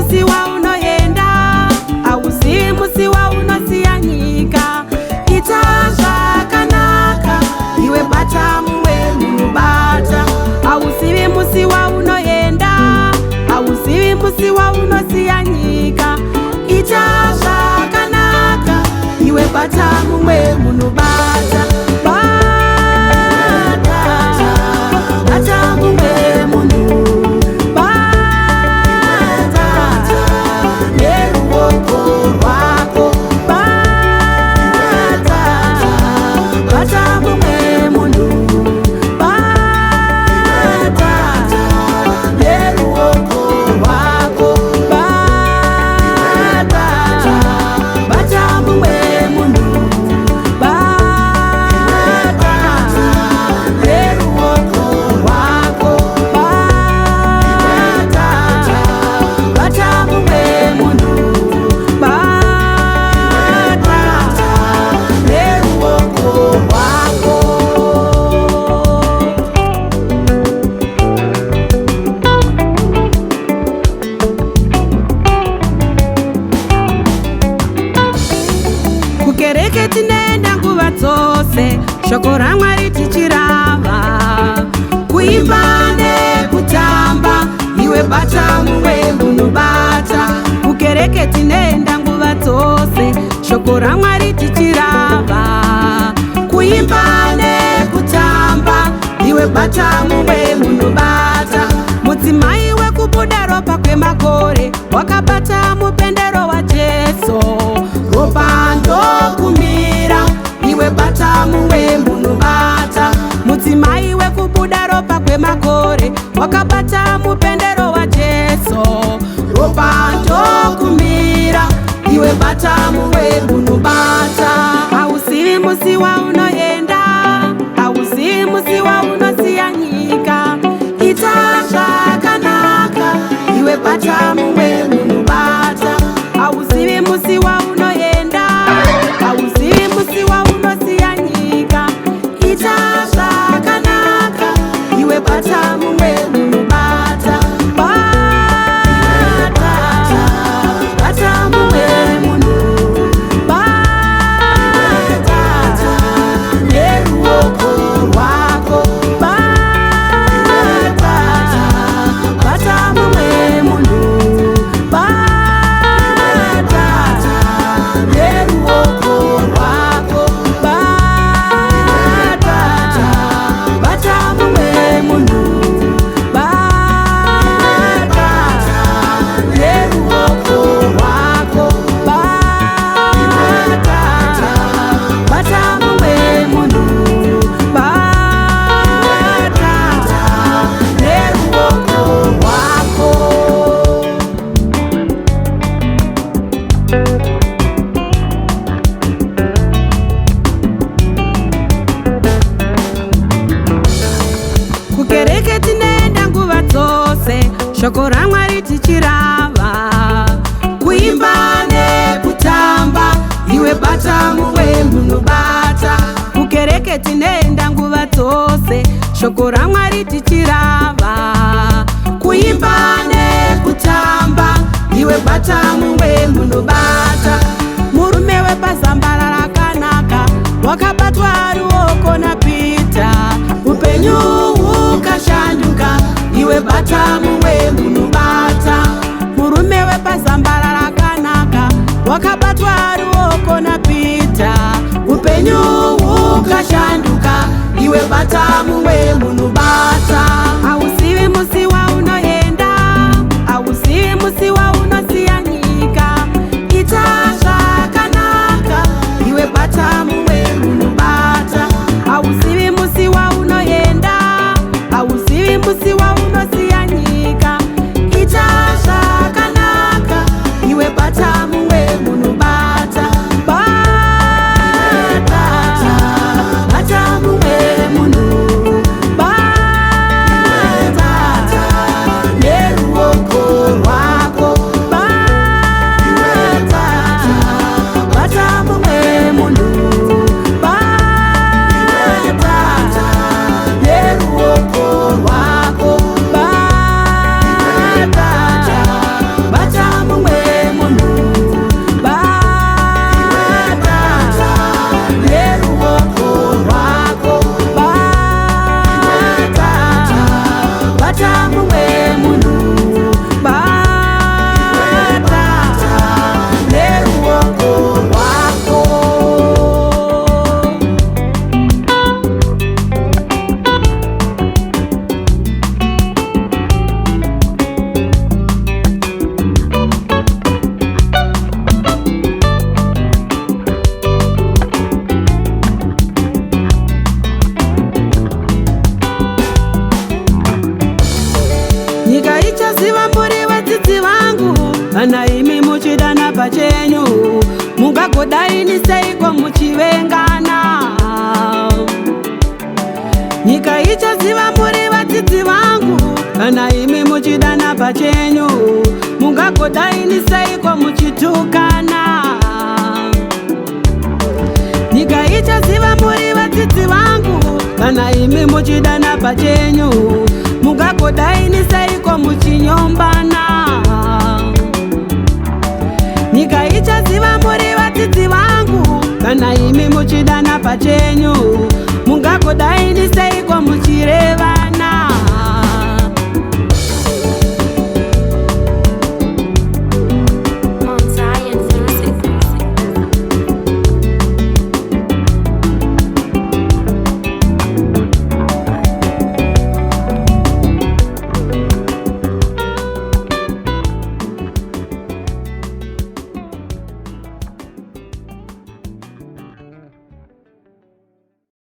musi waunoenda, hauzivi musi waunosiya nyika. Ita zvakanaka iwe bata mumwe munhu bata. Hauzivi musi waunoenda, hauzivi musi waunosiya nyika. Ita zvakanaka iwe bata mumwe munhu bata. Bata mumwe munhu bata neruoko rwako. Bata mumwe munhu bata neruoko rwako. Bata mumwe munhu bata neruoko rwako. Bata mumwe munhu bata neruoko rwako. Kukereke tinoenda nguva dzose, shoko raMwari tichirava. Kuimba nekutamba iwe bata mumwe munhu bata. Kukereke tinoenda nguva dzose, shoko raMwari tichirava. Kuimba nekutamba iwe bata mumwe munhu bata. Mudzimai wekubuda ropa kwemakore, wakabata mupendero waJesu. Ropa ndokumira iwe bata mumwe munhu bata. Mudzimai wekubuda ropa kwemakore, wakabata mupendero waJesu. Ropa ndokumira iwe bata mumwe munhu bata. Hauzivi musi waunoenda, hauzivi musi waunosiya nyika. Ita zvakanaka iwe bata mumwe munhu bata. Hauzivi musi waunoenda, hauzivi musi waunosiya nyika. Ita zvakanaka iwe bata mumwe munhu bata. Bata mumwe munhu bata neruoko rwako. Bata mumwe munhu bata neruoko rwako. Bata mumwe munhu bata neruoko rwako. Bata mumwe munhu bata neruoko rwako. Kukereke tinoenda nguva dzose, shoko raMwari tichirava. Kuimba nekutamba iwe bata mumwe munhu bata. Kukereke tinoenda nguva dzose, shoko raMwari tichirava. Kuimba nekutamba iwe bata mumwe munhu bata. Murume wepazambara rakanaka, wakabatwa ruoko naPita. Upenyu hukashanduka iwe bata mumwe munhu bata. Murume wepazambara rakanaka, wakabatwa ruoko naPita. Upenyu hukashanduka iwe bata mumwe munhu bata. Hauzivi musi waunoenda, hauzivi musi waunosiya nyika. Ita zvakanaka iwe bata mumwe munhu bata. Hauzivi musi waunoenda, hauzivi musi waunosiya nyika. Ita zvakanaka iwe bata mumwe munhu bata. Bata mumwe munhu bata. kana imi muchidana pachenyu mungagodaini seiko muchivengana. Nyika ichaziva muri vadzidzi vangu kana imi muchidana pachenyu mungagodaini seiko muchitukana. Nyika ichaziva muri vadzidzi vangu kana imi muchidana pachenyu mungagodaini seiko muchinyombana. Nyika ichaziva muri vadzidzi vangu kana imi muchidana pachenyu mungagodaini